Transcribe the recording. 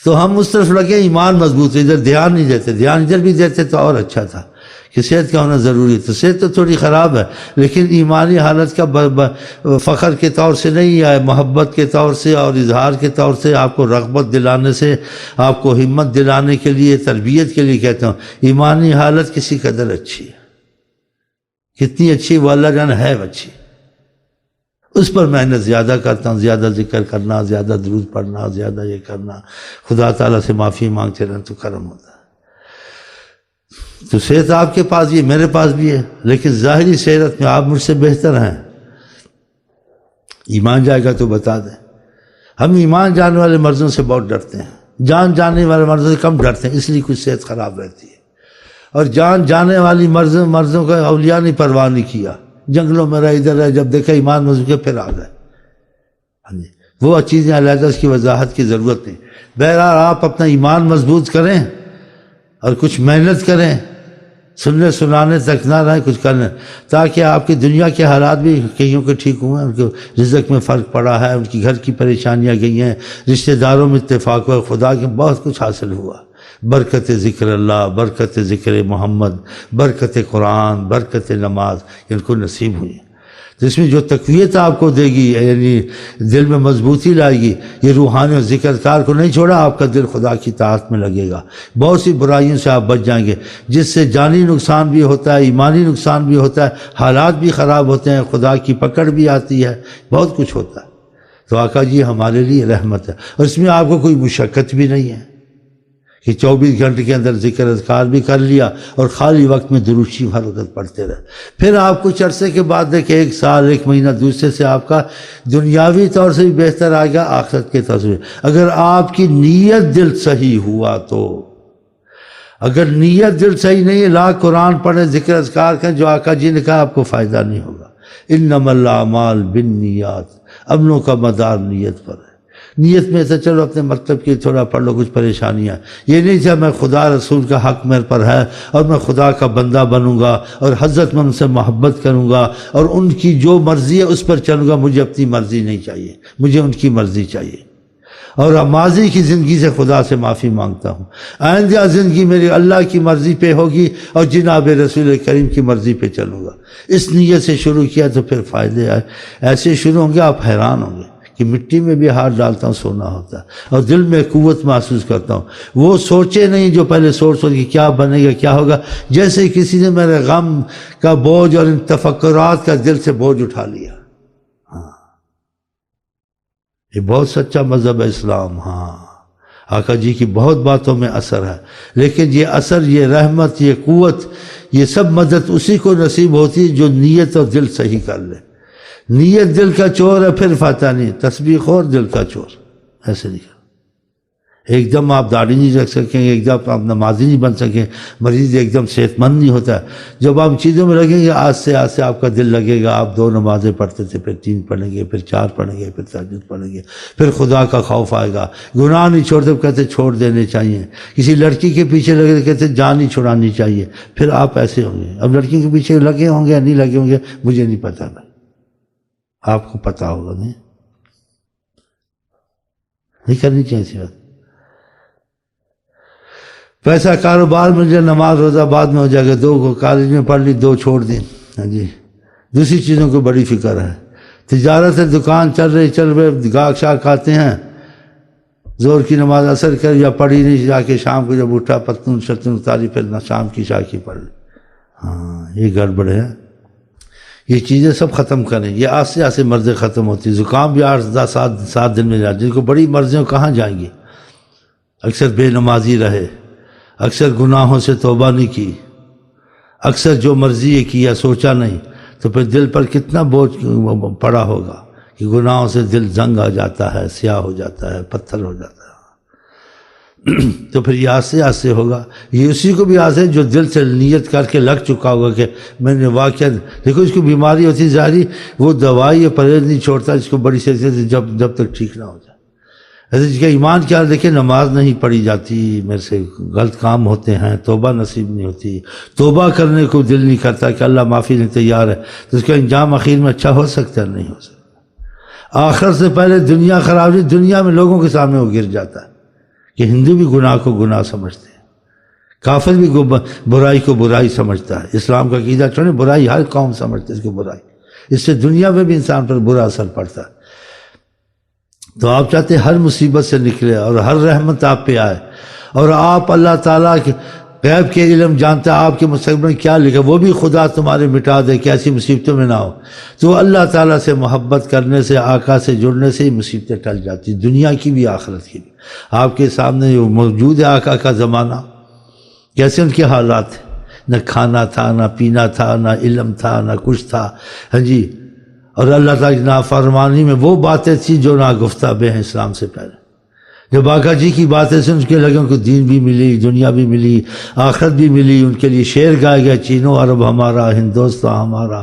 تو ہم اس طرف لگے ایمان مضبوط ہے، ادھر دھیان نہیں دیتے، دھیان ادھر بھی دیتے تو اور اچھا تھا کہ صحت کا ہونا ضروری ہے، تو صحت تو تھوڑی خراب ہے لیکن ایمانی حالت کا فخر کے طور سے نہیں ہے، محبت کے طور سے اور اظہار کے طور سے، آپ کو رغبت دلانے سے، آپ کو ہمت دلانے کے لیے، تربیت کے لیے کہتا ہوں ایمانی حالت کسی قدر اچھی ہے، کتنی اچھی وہ اللہ جان ہے اچھی، اس پر محنت زیادہ کرتا ہوں، زیادہ ذکر کرنا، زیادہ درود پڑھنا، زیادہ یہ کرنا، خدا تعالیٰ سے معافی مانگتے رہنا تو کرم ہوتا ہے۔ تو صحت آپ کے پاس بھی ہے، میرے پاس بھی ہے، لیکن ظاہری صحت میں آپ مجھ سے بہتر ہیں، ایمان جائے گا تو بتا دیں۔ ہم ایمان جانے والے مرضوں سے بہت ڈرتے ہیں، جان جانے والے مرضوں سے کم ڈرتے ہیں، اس لیے کچھ صحت خراب رہتی ہے، اور جان جانے والی مرضوں کا اولیاء نے پرواہ نہیں کیا، جنگلوں میں رہے، ادھر رہے، جب دیکھا ایمان مضبوط کے پھر آ گئے۔ وہ چیزیں علیحدہ اس کی وضاحت کی ضرورت نہیں۔ بہرحال آپ اپنا ایمان مضبوط کریں اور کچھ محنت کریں، سننے سنانے تک نہ رہیں، کچھ کریں، تاکہ آپ کی دنیا کے حالات بھی کئیوں کے ٹھیک ہوئے ہیں، ان کے رزق میں فرق پڑا ہے، ان کی گھر کی پریشانیاں گئی ہیں، رشتہ داروں میں اتفاق ہوا، خدا کے بہت کچھ حاصل ہوا، برکت ذکر اللہ، برکت ذکر محمد، برکت قرآن، برکت نماز، ان کو نصیب ہوئی۔ تو اس میں جو تقویت آپ کو دے گی، یعنی دل میں مضبوطی لائے گی، یہ روحانی اور ذکر کار کو نہیں چھوڑا، آپ کا دل خدا کی طاعت میں لگے گا، بہت سی برائیوں سے آپ بچ جائیں گے، جس سے جانی نقصان بھی ہوتا ہے، ایمانی نقصان بھی ہوتا ہے، حالات بھی خراب ہوتے ہیں، خدا کی پکڑ بھی آتی ہے، بہت کچھ ہوتا ہے۔ تو آقا جی ہمارے لیے رحمت ہے، اور اس میں آپ کو کوئی مشقت بھی نہیں ہے کہ 24 گھنٹے کے اندر ذکر اذکار بھی کر لیا اور خالی وقت میں درود شریف ہر وقت پڑھتے رہے۔ پھر آپ کچھ عرصے کے بعد دیکھیں، 1 سال 1 مہینہ دوسرے سے آپ کا دنیاوی طور سے بھی بہتر آئے گا، آخرت کے طور سے بھی، اگر آپ کی نیت دل صحیح ہوا تو۔ اگر نیت دل صحیح نہیں ہے، لاکھ قرآن پڑھیں، ذکر اذکار کریں، جو آقا جی نے کہا آپ کو فائدہ نہیں ہوگا۔ انما الاعمال بالنیات، عملوں کا مدار نیت پر ہے۔ نیت میں سے چلو اپنے مطلب کی تھوڑا پڑھ لو، کچھ پریشانیاں، یہ نہیں کہ میں خدا رسول کا حق میرے پر ہے اور میں خدا کا بندہ بنوں گا اور حضرت میں ان سے محبت کروں گا اور ان کی جو مرضی ہے اس پر چلوں گا، مجھے اپنی مرضی نہیں چاہیے، مجھے ان کی مرضی چاہیے، اور ماضی کی زندگی سے خدا سے معافی مانگتا ہوں، آئندہ زندگی میری اللہ کی مرضی پہ ہوگی اور جناب رسول کریم کی مرضی پہ چلوں گا۔ اس نیت سے شروع کیا تو پھر فائدے آئے، ایسے شروع ہوں گے آپ حیران ہوں گے کہ مٹی میں بھی ہاتھ ڈالتا ہوں سونا ہوتا ہے، اور دل میں قوت محسوس کرتا ہوں۔ وہ سوچے نہیں جو پہلے سوچ کہ کیا بنے گا کیا ہوگا، جیسے کسی نے میرے غم کا بوجھ اور ان تفکرات کا دل سے بوجھ اٹھا لیا۔ ہاں، یہ بہت سچا مذہب ہے اسلام۔ ہاں، آقا جی کی بہت باتوں میں اثر ہے، لیکن یہ اثر، یہ رحمت، یہ قوت، یہ سب مدد اسی کو نصیب ہوتی ہے جو نیت اور دل صحیح کر لے۔ نیت دل کا چور ہے، پھر فتح نہیں، تسبیح خور دل کا چور، ایسے نہیں کرنا۔ ایک دم آپ داڑھی نہیں رکھ سکیں، ایک دم آپ نمازی نہیں بن سکیں، مریض ایک دم صحت مند نہیں ہوتا ہے۔ جب آپ چیزوں میں لگیں گے، آج سے آپ کا دل لگے گا، آپ 2 نمازیں پڑھتے تھے، پھر 3 پڑھیں گے، پھر 4 پڑھیں گے، پھر تہجد پڑھیں گے، پھر خدا کا خوف آئے گا، گناہ نہیں چھوڑتے، کہتے چھوڑ دینے چاہیے، کسی لڑکی کے پیچھے لگے کہتے جان نہیں چھڑانی چاہیے، پھر آپ ایسے ہوں گے۔ اب لڑکی کے پیچھے لگے ہوں گے یا نہیں لگے ہوں گے مجھے نہیں پتہ، آپ کو پتہ ہوگا، نہیں کرنی چاہیے ایسی بات۔ پیسہ کاروبار میں جو نماز روزہ بعد میں ہو جائے گا، 2 کالج میں پڑھ لی، 2 چھوڑ دی، ہاں جی، دوسری چیزوں کو بڑی فکر ہے۔ تجارت ہے، دکان چل رہے، گاہک شاک آتے ہیں، زور کی نماز اثر کر یا پڑھی نہیں، جا کے شام کو جب اٹھا پتون شتون اتاری، پھر نہ شام کی شاہ کی پڑھ لی۔ ہاں، یہ گڑبڑ ہے۔ یہ چیزیں سب ختم کریں، یہ آستے آستے مرضیں ختم ہوتی، زکام بھی 8-7 دن میں جاتی، جن کو بڑی مرضیں کہاں جائیں گی؟ اکثر بے نمازی رہے، اکثر گناہوں سے توبہ نہیں کی، اکثر جو مرضی کیا سوچا نہیں، تو پھر دل پر کتنا بوجھ پڑا ہوگا کہ گناہوں سے دل زنگ آ جاتا ہے، سیاہ ہو جاتا ہے، پتھر ہو جاتا ہے۔ تو پھر یہ آستے آستے ہوگا، یہ اسی کو بھی آستے جو دل سے نیت کر کے لگ چکا ہوگا کہ میں نے واقعہ، دیکھو اس کو بیماری ہوتی ظاہری، وہ دوائی یا پرہیز نہیں چھوڑتا اس کو بڑی سے جب تک ٹھیک نہ ہو جائے۔ ایسے جس کا ایمان کیا، دیکھیں نماز نہیں پڑھی جاتی، میرے سے غلط کام ہوتے ہیں، توبہ نصیب نہیں ہوتی، توبہ کرنے کو دل نہیں کرتا کہ اللہ معافی نہیں تیار ہے، تو اس کا انجام اخیر میں اچھا ہو سکتا ہے؟ نہیں ہو سکتا۔ آخر سے پہلے دنیا خراب ہے، دنیا میں لوگوں کے سامنے وہ گر جاتا ہے کہ ہندو بھی گناہ کو گناہ سمجھتے ہیں، کافر بھی برائی کو برائی سمجھتا ہے۔ اسلام کا عقیدہ چھوڑیں، برائی ہر قوم سمجھتے ہے اس کو برائی، اس سے دنیا میں بھی انسان پر برا اثر پڑتا ہے۔ تو آپ چاہتے ہیں ہر مصیبت سے نکلے اور ہر رحمت آپ پہ آئے، اور آپ اللہ تعالیٰ کے غیب کے علم جانتا ہے آپ کے مستقبل میں کیا لکھا، وہ بھی خدا تمہارے مٹا دے کہ ایسی مصیبتوں میں نہ ہو۔ تو اللہ تعالیٰ سے محبت کرنے سے، آقا سے جڑنے سے ہی مصیبتیں ٹل جاتی، دنیا کی بھی آخرت کی بھی۔ آپ کے سامنے جو موجود ہے آقا کا زمانہ، کیسے ان کے حالات تھے، نہ کھانا تھا، نہ پینا تھا، نہ علم تھا، نہ کچھ تھا، ہاں جی، اور اللہ تعالیٰ کی نافرمانی میں وہ باتیں تھیں جو ناگفتہ بے ہیں اسلام سے پہلے۔ جب آقا جی کی باتیں سن کے لگے ان کو دین بھی ملی، دنیا بھی ملی، آخرت بھی ملی، ان کے لیے شعر گایا گیا، چینو عرب ہمارا، ہندوستان ہمارا۔